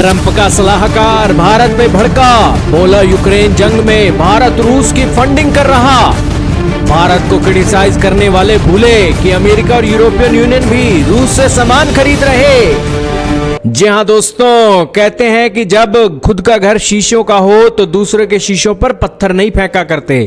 Trump का सलाहकार भारत पे भड़का, बोला यूक्रेन जंग में भारत रूस की फंडिंग कर रहा। भारत को क्रिटिसाइज करने वाले भूले कि अमेरिका और यूरोपियन यूनियन भी रूस से सामान खरीद रहे। जी हां दोस्तों, कहते हैं कि जब खुद का घर शीशों का हो तो दूसरे के शीशों पर पत्थर नहीं फेंका करते।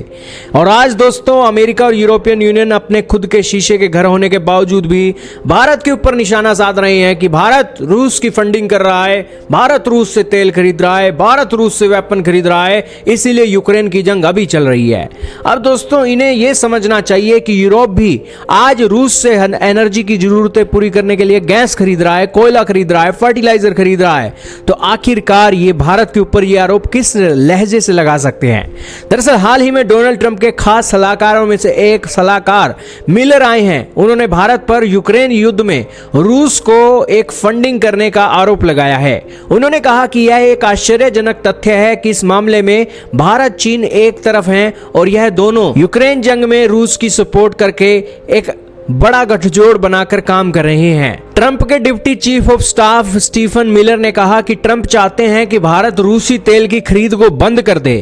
और आज दोस्तों अमेरिका और यूरोपियन यूनियन अपने खुद के शीशे के घर होने के बावजूद भी भारत के ऊपर निशाना साध रहे हैं कि भारत रूस की फंडिंग कर रहा है, भारत रूस से तेल खरीद रहा है, भारत रूस से वेपन खरीद रहा है, इसीलिए यूक्रेन की जंग अभी चल रही है। अब दोस्तों इन्हें यह समझना चाहिए कि यूरोप भी आज रूस से एनर्जी की जरूरतें पूरी करने के लिए गैस खरीद रहा है, कोयला खरीद रहा है, फर्टिलाइजर खरीद रहा है। तो आखिरकार ये भारत के ऊपर ये आरोप किस लहजे से लगा सकते हैं? दरअसल हाल ही में डोनाल्ड ट्रंप के खास सलाहकारों में से एक सलाहकार मिलर आए हैं। उन्होंने भारत पर यूक्रेन युद्ध में रूस को एक फंडिंग करने का आरोप लगाया है। उन्होंने कहा कि यह एक आश्चर्यजनक तथ्य है कि इस मामले में भारत चीन एक तरफ हैं और यह दोनों यूक्रेन जंग में रूस की सपोर्ट करके एक बड़ा गठजोड़ बनाकर काम कर रहे हैं। ट्रंप के deputy chief of staff Stephen Miller ने कहा कि ट्रंप चाहते हैं कि भारत रूसी तेल की खरीद को बंद कर दे।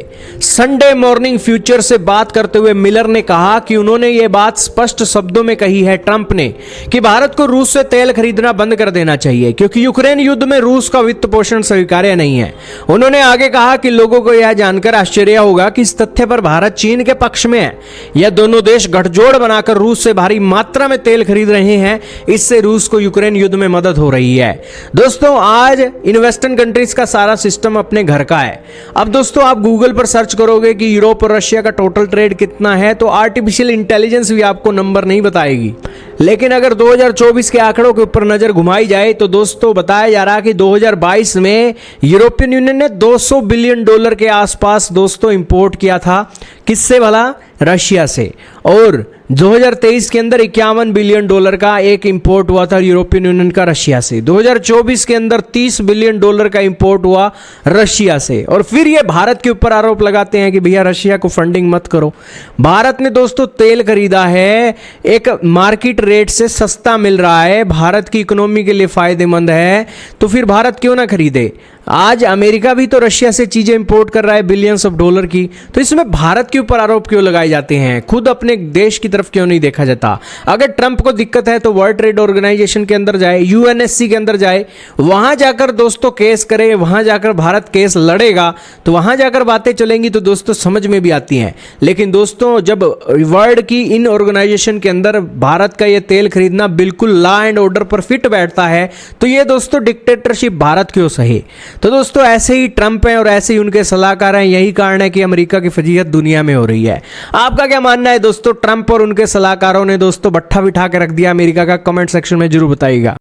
संडे मॉर्निंग फ्यूचर से बात करते हुए मिलर ने कहा कि उन्होंने ये बात स्पष्ट शब्दों में कही है ट्रंप ने कि भारत को रूस से तेल खरीदना बंद कर देना चाहिए क्योंकि यूक्रेन युद्ध में रूस का वित्त पोषण स्वीकार्य नहीं है। उन्होंने आगे कहा कि लोगों को यह जानकर आश्चर्य होगा कि इस तथ्य पर भारत चीन के पक्ष में है। यह दोनों देश गठजोड़ बनाकर रूस से भारी मात्रा में तेल खरीद रहे हैं। इससे रूस को यूक्रेन युद्ध में मदद हो रही है। दोस्तों आज इन वेस्टर्न कंट्रीज का सारा सिस्टम अपने घर का है। अब दोस्तों आप गूगल पर सर्च करोगे कि यूरोप और रशिया का टोटल ट्रेड कितना है तो आर्टिफिशियल इंटेलिजेंस भी आपको नंबर नहीं बताएगी। लेकिन अगर 2024 के आंकड़ों के ऊपर नजर घुमाई जाए तो दोस्तों बताया जा रहा कि 2022 में यूरोपियन यूनियन ने $200 बिलियन के आसपास दोस्तों इंपोर्ट किया था। किससे भला? रशिया से। और 2023 के अंदर $51 बिलियन का एक इंपोर्ट हुआ था यूरोपियन यूनियन का रशिया से। 2024 के अंदर $30 बिलियन का इंपोर्ट हुआ रशिया से। और फिर ये भारत के ऊपर आरोप लगाते हैं कि भैया रशिया को फंडिंग मत करो। भारत ने दोस्तों तेल खरीदा है, एक मार्केट रेट से सस्ता मिल रहा है, भारत की इकोनॉमी के लिए फायदेमंद है, तो फिर भारत क्यों ना खरीदे? आज अमेरिका भी तो रशिया से चीजें इंपोर्ट कर रहा है बिलियंस ऑफ डॉलर की, तो इसमें भारत के ऊपर आरोप क्यों लगाए जाते हैं? खुद अपने देश की तरफ क्यों नहीं देखा जाता? अगर ट्रंप को दिक्कत है तो वर्ल्ड ट्रेड ऑर्गेनाइजेशन के अंदर जाए, यूएनएससी के अंदर जाए, वहां जाकर दोस्तों केस करे, वहां जाकर भारत केस लड़ेगा तो वहां जाकर बातें चलेंगी तो दोस्तों समझ में भी आती हैं। लेकिन दोस्तों जब वर्ल्ड की इन ऑर्गेनाइजेशन के अंदर भारत का ये तेल खरीदना बिल्कुल लॉ एंड ऑर्डर पर फिट बैठता है तो ये दोस्तों डिक्टेटरशिप भारत क्यों सहे? तो दोस्तों ऐसे ही ट्रंप हैं और ऐसे ही उनके सलाहकार हैं। यही कारण है कि अमेरिका की फजीहत दुनिया में हो रही है। आपका क्या मानना है दोस्तों? ट्रंप और उनके सलाहकारों ने दोस्तों बट्ठा बिठा के रख दिया अमेरिका का? कमेंट सेक्शन में जरूर बताइएगा।